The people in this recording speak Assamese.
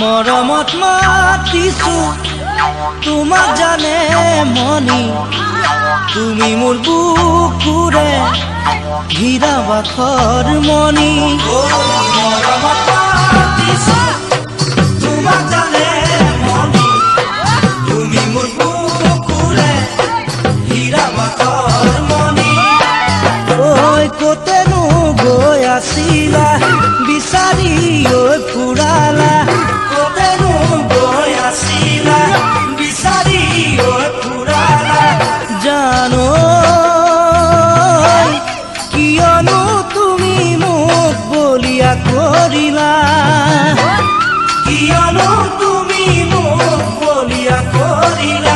মৰমত মাতিছো তোমাক জানে মনি, তুমি মোৰ বুকুৰে হীৰা বাখৰ মনি। মৰমত মাতিছো তোমাক জানে মনি, তুমি মোৰ বুকুৰে হীৰা বাখৰ মনি। ঐ কতেনো গৈ আছিলা বিচাৰি ঐ ফুৰালা, কতেনো গৈ আছিলা বিচাৰি ঐ ফুৰালা। জানো কিয়নো তুমি মোক বলিয়া কৰিলা, কিয়নো তুমি মোক বলিয়া কৰিলা।